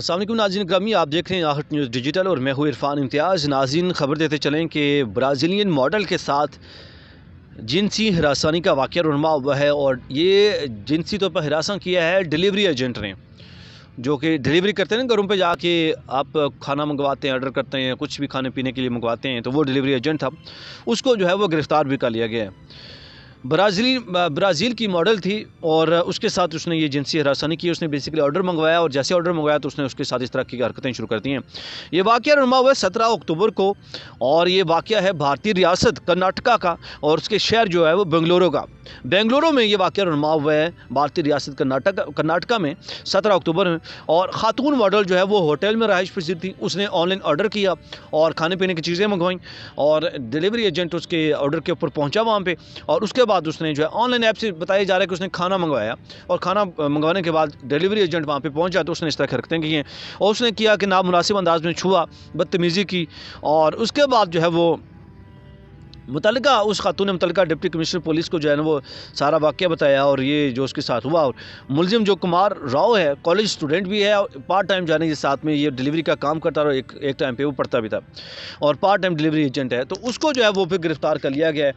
अस्सलाम वालेकुम नाज़रीन ग्रामी, आप देख रहे हैं आहट न्यूज़ डिजिटल और मैं हूँ इरफान इम्तियाज़। नाज़रीन खबर देते चलें कि ब्राज़ीलियन मॉडल के साथ जिनसी हरासानी का वाक़या रुनमा हुआ है और ये जिनसी तौर पर हरासा किया है डिलीवरी एजेंट ने, जो कि डिलीवरी करते हैं ना घरों पे जाके आप खाना मंगवाते हैं, ऑर्डर करते हैं, कुछ भी खाने पीने के लिए मंगवाते हैं, तो वो डिलीवरी एजेंट था, उसको जो है वो गिरफ़्तार भी कर लिया गया है। ब्राज़ील की मॉडल थी और उसके साथ उसने ये जिनसी हरासानी की। उसने बेसिकली ऑर्डर मंगवाया और जैसे ऑर्डर मंगवाया तो उसने उसके साथ इस तरह की हरकतें शुरू कर दी हैं। ये वाक़या रुनमा हुआ है 17 अक्टूबर को और ये वाक़या है भारतीय रियासत कर्नाटका का और उसके शहर जो है वो बेंगलुरु का। बेंगलुरु में ये वाक़या रुनमा हुआ है भारतीय रियासत कर्नाटका में 17 अक्टूबर में। और ख़ातून मॉडल जो है वो होटल में रहाइश पजीर थी। उसने ऑनलाइन ऑर्डर किया और खाने पीने की चीज़ें मंगवाईं और डिलीवरी एजेंट उसके ऑर्डर के ऊपर पहुँचा वहाँ पर और उसके बाद उसने जो है ऑनलाइन ऐप से बताया जा रहा है कि उसने खाना मंगवाया और खाना मंगवाने के बाद डिलीवरी एजेंट वहाँ पे पहुँचा तो उसने इस तरह की हरकतें की हैं और उसने किया कि नामुनासिब अंदाज में छुआ, बदतमीज़ी की और उसके बाद जो है वो मुतल्लिका उस खातून ने मुतल्लिका डिप्टी कमिश्नर पुलिस को जो है ना वो सारा वाक़या बताया और ये जो उसके साथ हुआ। और मुलजिम जो कुमार राव है, कॉलेज स्टूडेंट भी है और पार्ट टाइम जाने के साथ में ये डिलीवरी का काम करता रहा, एक टाइम पे वो पढ़ता भी था और पार्ट टाइम डिलीवरी एजेंट है, तो उसको जो है वो फिर गिरफ़्तार कर लिया गया है।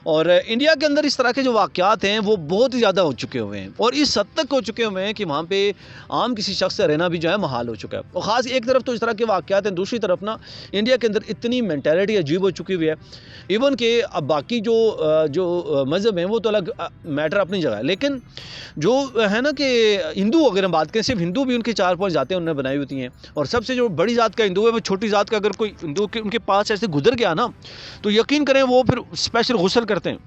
और इंडिया के अंदर इस तरह के जो वाक़यात हैं वो बहुत ही ज़्यादा हो चुके हुए हैं और इस हद तक हो चुके हुए हैं कि वहाँ पर आम किसी शख्स से रहना भी जो है महाल हो चुका है। और ख़ास एक तरफ तो इस तरह के वाक़यात हैं, दूसरी तरफ ना इंडिया के अंदर इतनी मैंटेलिटी अजीब हो चुकी हुई है इवन कि अब बाकी जो मज़हब हैं वो तो अलग मैटर अपनी जगह है, लेकिन जो है ना कि हिंदू अगर हम बात करें, सिर्फ हिंदू भी उनकी 4-5 जातें उन्होंने बनाई होती हैं और सबसे जो बड़ी ज़ात का हिंदू है वो छोटी ज़ात का अगर कोई हिंदू के उनके पास ऐसे गुजर गया ना तो यकीन करें वो फिर स्पेशल गुस्ल करते हैं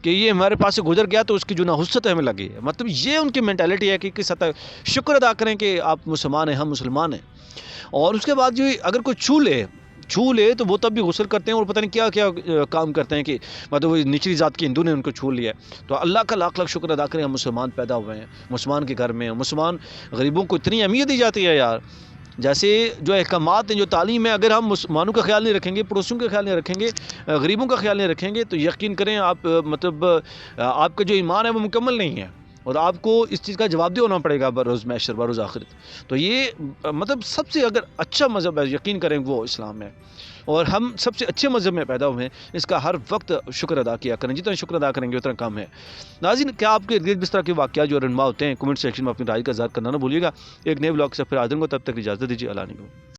कि ये हमारे पास से गुजर गया तो उसकी जो नाहुस्सत है हमें लगी है। मतलब ये उनकी मैंटेलिटी है कि किस हद तक शुक्र अदा करें कि आप मुसलमान हैं, हम मुसलमान हैं। और उसके बाद जो अगर कोई छू ले तो वो तब भी गुस्ल करते हैं और पता नहीं क्या क्या काम करते हैं कि मतलब वो निचली ज़ात के हिंदू ने उनको छू लिया। तो अल्लाह का लाख लाख शुक्र अदा करें हम मुसलमान पैदा हुए हैं, मुसलमान के घर में हैं। मुसलमान गरीबों को इतनी अहमियत दी जाती है यार। जैसे जो अहकामात हैं, जो तालीम है, अगर हम मुसलमानों का ख्याल नहीं रखेंगे, पड़ोसियों का ख्याल नहीं रखेंगे, गरीबों का ख्याल नहीं रखेंगे तो यकीन करें आप मतलब आपका जो ईमान है वो मुकम्मल नहीं है और आपको इस चीज़ का जवाब होना पड़ेगा बरोज़ महशर, बरोज़ आखिरत। तो ये मतलब सबसे अगर अच्छा मज़हब है यकीन करें वो इस्लाम है और हम सबसे अच्छे मज़हब में पैदा हुए हैं, इसका हर वक्त शुक्र अदा किया करें। जितना शुक्र अदा करेंगे उतना कम है। नाज़रीन, क्या आपके इर्द-गिर्द इस तरह के वाक़यात जो रुनमा होते हैं, कमेंट सेक्शन में अपनी राय का इज़हार करना ना भूलिएगा। एक नए ब्लॉग से फिर हाज़िर होंगे, तब तक इजाज़त दीजिए। अल्लाह निगहबान।